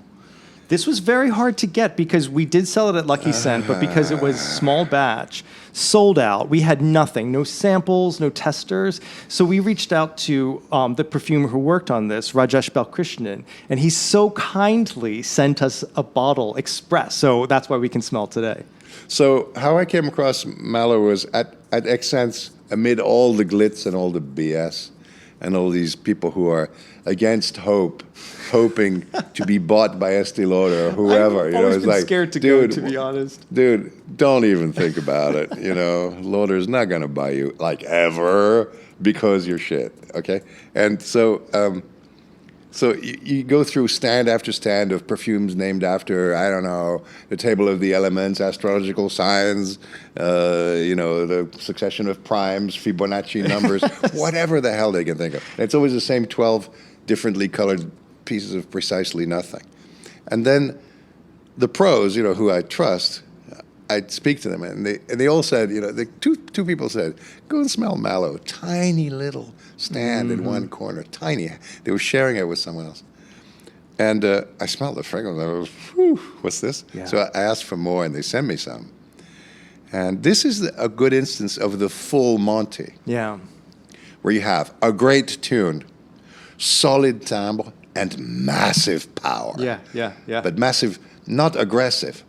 This was very hard to get because we did sell it at Lucky Scent, but because it was small batch, sold out. We had nothing, no samples, no testers. So we reached out to the perfumer who worked on this, Rajesh Balkrishnan, and he so kindly sent us a bottle express. So that's why we can smell today. So how I came across Mallo was at Accents, amid all the glitz and all the BS and all these people who are against hope, hoping to be bought by Estee Lauder or whoever. I've you know, always it's been like, scared to dude, go, to be honest. Dude, don't even think about it. You know, Lauder's not going to buy you, like, ever, because you're shit, okay? And so you go through stand after stand of perfumes named after, I don't know, the table of the elements, astrological signs, the succession of primes, Fibonacci numbers, whatever the hell they can think of. And it's always the same 12 differently colored pieces of precisely nothing. And then the pros, who I trust, I'd speak to them, and they all said, the two people said, go and smell Mallo, tiny little stand in one corner, tiny. They were sharing it with someone else. And I smelled the fragrance. I was, whew, what's this? Yeah. So I asked for more, and they sent me some. And this is a good instance of the full Monty, Yeah. where you have a great tune, solid timbre, and massive power. Yeah. But massive, not aggressive,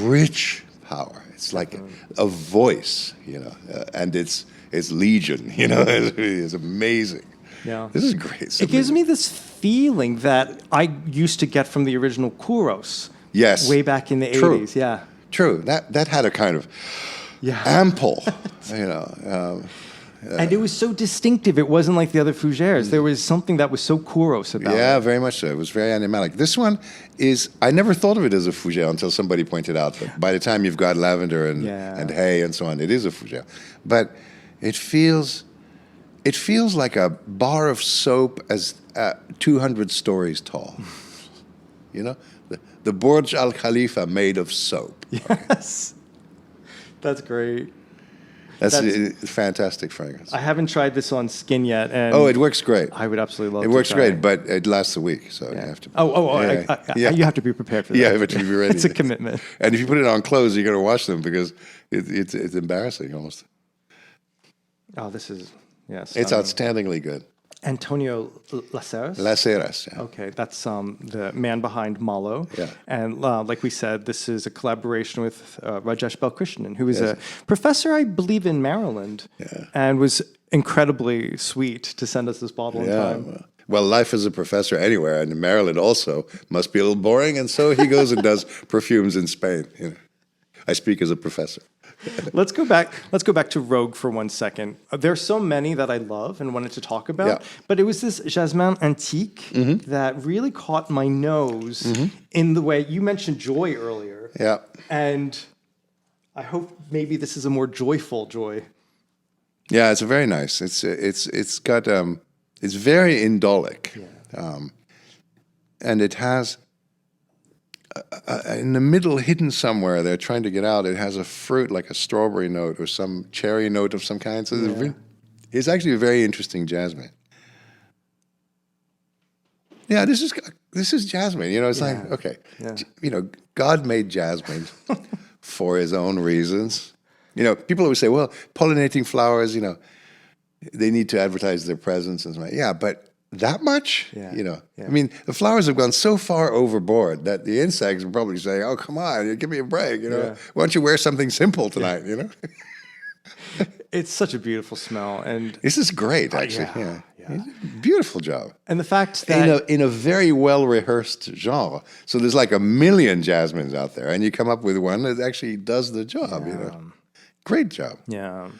rich power. It's like a voice, and it's legion, it's amazing. Yeah. This is great. It gives me this feeling that I used to get from the original Courreges. Yes. Way back in the True. 80s, yeah. True. That had a kind of Yeah. ample, And it was so distinctive. It wasn't like the other fougères. There was something that was so Courreges about it. Yeah, very much so. It was very animalic. This one is, I never thought of it as a fougère until somebody pointed out that by the time you've got lavender and hay and so on, it is a fougère. But it feels like a bar of soap as 200 stories tall. The Burj Al Khalifa made of soap. Yes. That's great. That's a fantastic fragrance. I haven't tried this on skin yet. And Oh, it works great. I would absolutely love It to works try great, but it lasts a week, so you have to. Yeah. You have to be prepared for that. Yeah, but to be ready. It's a commitment. And if you put it on clothes, you're going to wash them because it's embarrassing almost. Oh, this is, yes. It's outstandingly good. Antonio Laceras? Las Heras. Yeah. Okay, that's the man behind Mallo. Yeah. And like we said, this is a collaboration with Rajesh Balkrishnan, who is a professor, I believe, in Maryland, and was incredibly sweet to send us this bottle in time. Well, life as a professor anywhere, and in Maryland also, must be a little boring, and so he goes and does perfumes in Spain. I speak as a professor. Let's go back to Rogue for 1 second. There's so many that I love and wanted to talk about, but it was this Jasmin Antique that really caught my nose in the way you mentioned joy earlier. Yeah. And I hope maybe this is a more joyful joy. Yeah, it's very nice. It's got it's very indolic, and it has. In the middle, hidden somewhere, they're trying to get out. It has a fruit, like a strawberry note or some cherry note of some kind. So it's actually a very interesting jasmine. Yeah, this is jasmine. It's like, okay, God made jasmine for His own reasons. People always say, well, pollinating flowers, they need to advertise their presence and so on. Yeah, but that much? I mean, the flowers have gone so far overboard that the insects are probably saying, oh, come on, give me a break, Why don't you wear something simple tonight, It's such a beautiful smell, and This is great, actually. yeah. Beautiful job. the fact that In a very well rehearsed genre. So there's like a million jasmines out there, and you come up with one that actually does the job. Great job. yeah,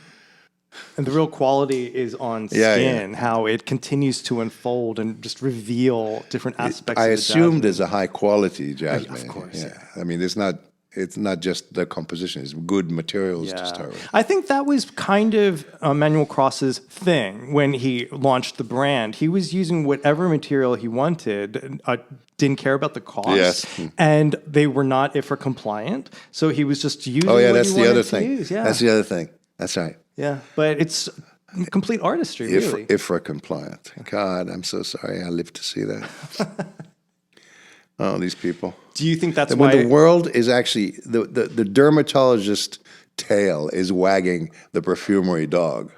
and the real quality is on Yeah, skin, how it continues to unfold and just reveal different aspects. I of the assume jasmine. there's a high quality jasmine. Of course, I mean, it's not just the composition; it's good materials to start with. I think that was kind of Manuel Cross's thing when he launched the brand. He was using whatever material he wanted, didn't care about the cost, Yes. and they were not IFRA compliant. So he was just using. Oh yeah, what that's he the wanted other to thing. use. Yeah, That's the other thing. That's right. yeah, but it's complete artistry, really. IFRA compliant. God, I'm so sorry. I live to see that. Oh, these people. Do you think that's When why? the world is actually the dermatologist tail is wagging the perfumery dog.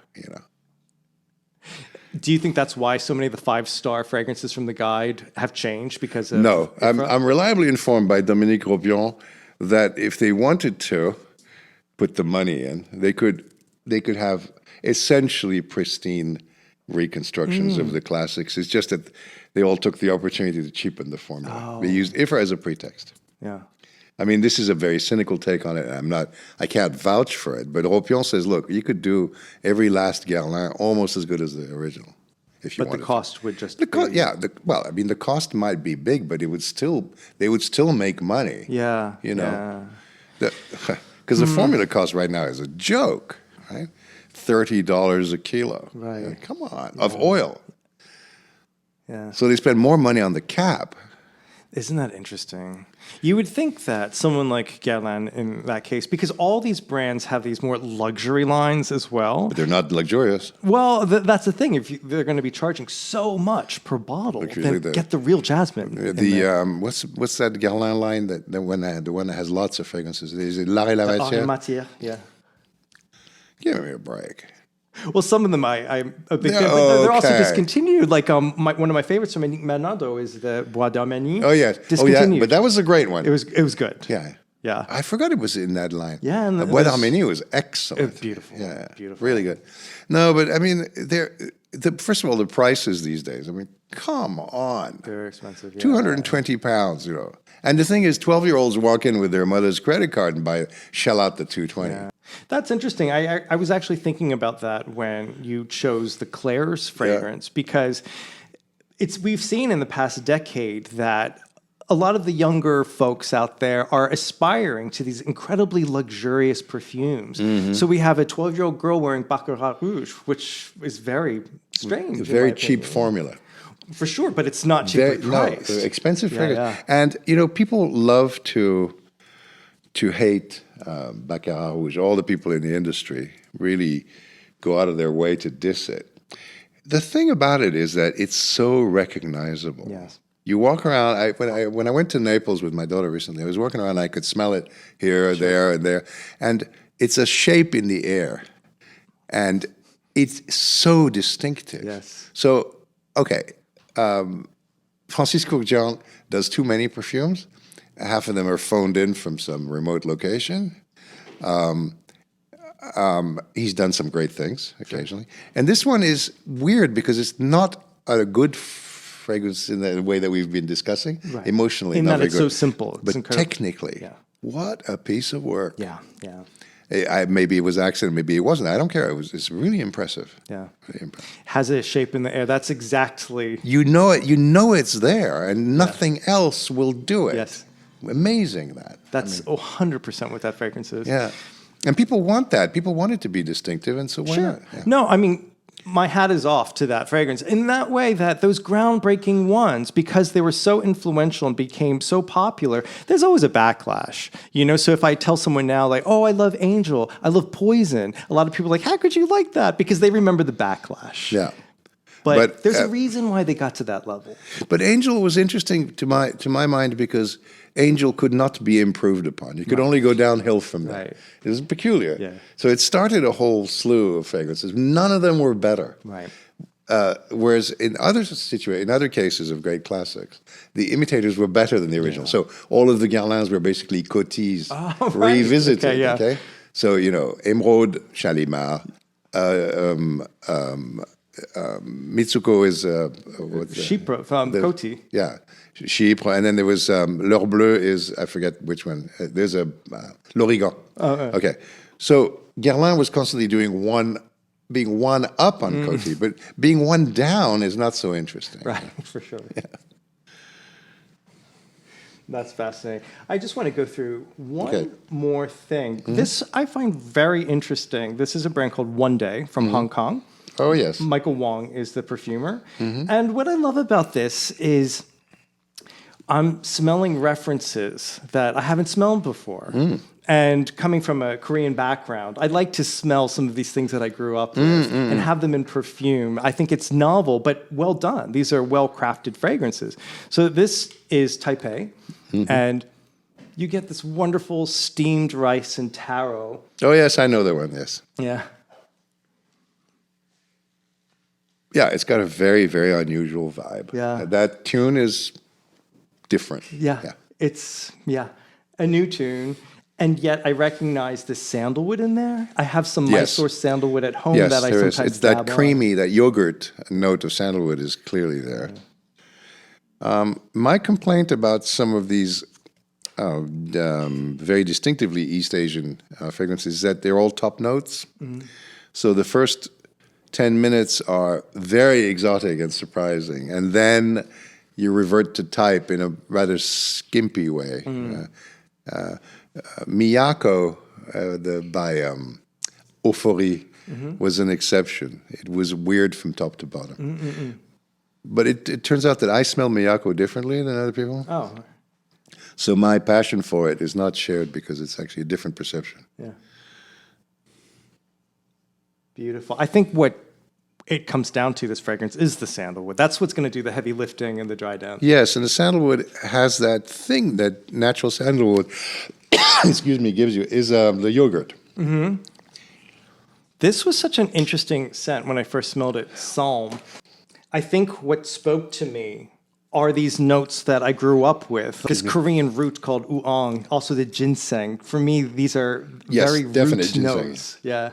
Do you think that's why so many of the 5-star fragrances from the guide have changed because of No, IFRA? I'm reliably informed by Dominique Robion that if they wanted to put the money in, they could have essentially pristine reconstructions of the classics. It's just that they all took the opportunity to cheapen the formula. They used IFRA as a pretext. Yeah. I mean, this is a very cynical take on it. I can't vouch for it, but Ropion says, look, you could do every last Guerlain almost as good as the original if you But wanted the cost would just to. The cost might be big, but they would still make money. Yeah. Because the formula cost right now is a joke, right? $30 a kilo. Right. Come on, of oil. Yeah. So they spend more money on the cap. Isn't that interesting? You would think that someone like Guerlain in that case, because all these brands have these more luxury lines as well. But they're not luxurious. Well, that's the thing. If they're going to be charging so much per bottle, then get the real jasmine. What's that Guerlain line the one that has lots of fragrances? Is it L'Art et la Matière? Yeah. Give me a break. Well, some of them I'm a big fan, but they're also discontinued. Like one of my favorites from Manado is the Bois d'Armagny. Oh yeah, discontinued. But that was a great one. It was good. Yeah. Yeah. I forgot it was in that line. Yeah, and Bois d'Armagny was excellent. It's beautiful. Yeah, beautiful. Really good. No, but I mean, first of all, the prices these days. I mean, come on. Very expensive. Yeah. £220, And the thing is, 12-year-olds walk in with their mother's credit card and shell out the $220. Yeah. That's interesting. I was actually thinking about that when you chose the Claire's fragrance because we've seen in the past decade that a lot of the younger folks out there are aspiring to these incredibly luxurious perfumes. Mm-hmm. So we have a 12-year-old girl wearing Baccarat Rouge, which is very strange. A very cheap formula. For sure, but it's not cheaply priced. No, expensive fragrance. Yeah. And, people love to hate Baccarat Rouge. All the people in the industry really go out of their way to diss it. The thing about it is that it's so recognizable. Yes. You walk around. When I went to Naples with my daughter recently, I was walking around. I could smell it here, there, and there, and it's a shape in the air, and it's so distinctive. Yes. So, okay, Francis Courreges does too many perfumes. Half of them are phoned in from some remote location. He's done some great things occasionally, and this one is weird because it's not a good fragrance in the way that we've been discussing. Right. Emotionally, in not that very it's good. so simple, but technically, what a piece of work! Yeah. Maybe it was accident, maybe it wasn't. I don't care. It's really impressive. Yeah, really impressive. Has a shape in the air. That's exactly you know it. You know it's there, and nothing else will do it. Yes, amazing that. That's 100% what that fragrance is. Yeah, and people want that. People want it to be distinctive, and so why not? Yeah. No, I mean, my hat is off to that fragrance in that way that those groundbreaking ones, because they were so influential and became so popular, there's always a backlash, So if I tell someone now, like, oh, I love Angel, I love Poison, a lot of people are like, how could you like that? Because they remember the backlash. Yeah. But there's a reason why they got to that level. But Angel was interesting to my mind because Angel could not be improved upon. You could only go downhill from that. Right. It was peculiar. Yeah. So it started a whole slew of fragrances. None of them were better. Right. Whereas in other cases of great classics, the imitators were better than the original. So all of the Guerlains were basically coties revisited. Okay. So, Emeraude, Shalimar. Mitsuko is Chypre from Coty. Yeah, Chypre, and then there was L'Heure Bleue is, I forget which one. There's a L'Origan. Okay, so Guerlain was constantly being one up on Coty, but being one down is not so interesting. Right, for sure. Yeah. That's fascinating. I just want to go through one more thing. This I find very interesting. This is a brand called One Day from Hong Kong. Oh, yes. Michael Wong is the perfumer. And what I love about this is I'm smelling references that I haven't smelled before. And coming from a Korean background, I like to smell some of these things that I grew up with and have them in perfume. I think it's novel, but well done. These are well-crafted fragrances. So this is Taipei, and you get this wonderful steamed rice and taro. Oh, yes, I know that one, yes. Yeah. Yeah, it's got a very, very unusual vibe. Yeah. That tune is different. Yeah. It's, a new tune. And yet I recognize the sandalwood in there. I have some Mysore sandalwood at home that I sometimes it's that dab creamy, that yogurt note of sandalwood is clearly there. My complaint about some of these very distinctively East Asian fragrances is that they're all top notes. So the first 10 minutes are very exotic and surprising, and then you revert to type in a rather skimpy way. Miyako by Euphorie was an exception. It was weird from top to bottom. But it turns out that I smell Miyako differently than other people. Oh. So my passion for it is not shared because it's actually a different perception. Yeah. Beautiful. I think what it comes down to, this fragrance, is the sandalwood. That's what's going to do the heavy lifting and the dry down. Yes, and the sandalwood has that thing that natural sandalwood, gives you, is the yogurt. This was such an interesting scent when I first smelled it, Psalm. I think what spoke to me are these notes that I grew up with. This Korean root called oolong, also the ginseng. For me, these are very root notes. Yeah.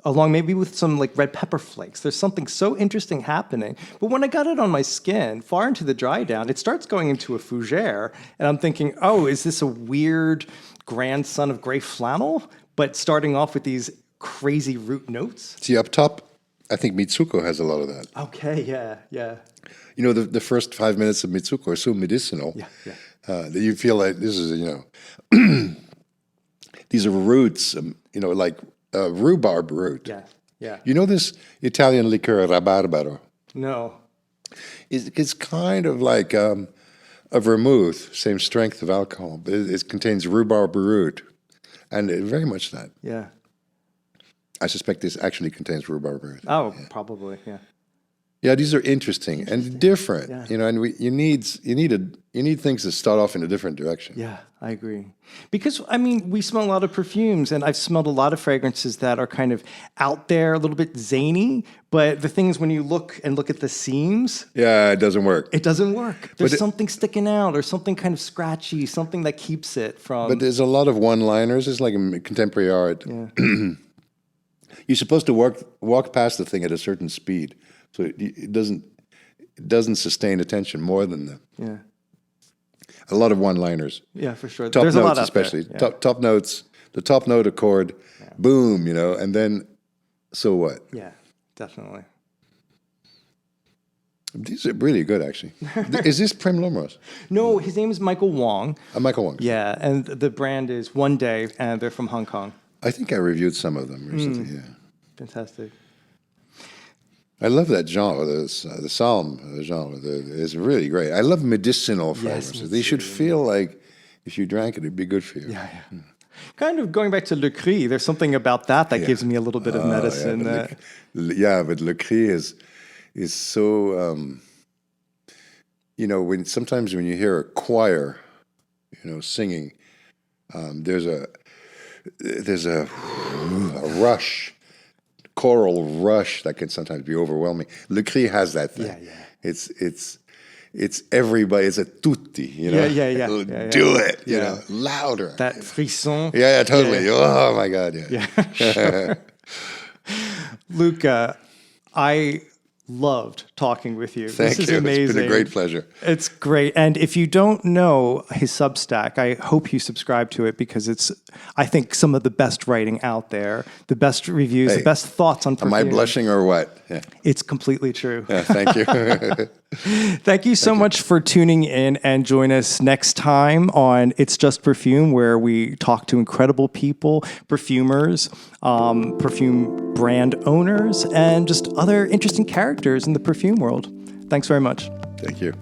Along maybe with some like red pepper flakes. There's something so interesting happening. But when I got it on my skin, far into the dry down, it starts going into a fougere. And I'm thinking, oh, is this a weird grandson of gray flannel? But starting off with these crazy root notes. See, up top, I think Mitsuko has a lot of that. Okay, yeah. The first 5 minutes of Mitsuko are so medicinal. Yeah. That you feel like this is, these are roots, like rhubarb root. Yeah. You know this Italian liqueur, rabarbaro? No. It's kind of like a vermouth, same strength of alcohol, but it contains rhubarb root, and very much that. Yeah. I suspect this actually contains rhubarb root. Oh, probably, yeah. Yeah, these are interesting and different, Yeah. And you need things that start off in a different direction. Yeah, I agree. Because, we smell a lot of perfumes, and I've smelled a lot of fragrances that are kind of out there, a little bit zany, but the thing is when you look at the seams... Yeah, it doesn't work. It doesn't work. There's something sticking out or something kind of scratchy, something that keeps it from... But there's a lot of one-liners. It's like in contemporary art. Yeah. You're supposed to walk past the thing at a certain speed, so it doesn't sustain attention more than that. Yeah. A lot of one-liners. Yeah, for sure. Top There's notes, a lot out especially there. Yeah. top notes. The top note accord, boom, and then so what? Yeah, definitely. These are really good, actually. Is this Prem Lomros? No, his name is Michael Wong. Michael Wong. Yeah, and the brand is One Day, and they're from Hong Kong. I think I reviewed some of them recently. Yeah. Fantastic. I love that genre, the psalm genre. It's really great. I love medicinal fragrances. They should feel like if you drank it, it'd be good for you. Yeah. Kind of going back to Le Cri, there's something about that gives me a little bit of medicine. Yeah, but Le Cri is so, sometimes when you hear a choir, singing, there's a rush, choral rush that can sometimes be overwhelming. Le Cri has that thing. Yeah. it's everybody. It's a tutti. You know. Yeah. Do it. You know, louder. That frisson. Yeah, totally. Oh my God. Yeah. Sure. Luca, I loved talking with you. Thank this is you. amazing. It's been a great pleasure. It's great. And if you don't know his Substack, I hope you subscribe to it because it's, I think, some of the best writing out there, the best reviews, the best thoughts on perfume. Am I blushing or what? Yeah. It's completely true. Yeah, thank you. Thank you so much for tuning in, and join us next time on It's Just Perfume, where we talk to incredible people, perfumers, perfume brand owners, and just other interesting characters in the perfume world. Thanks very much. Thank you.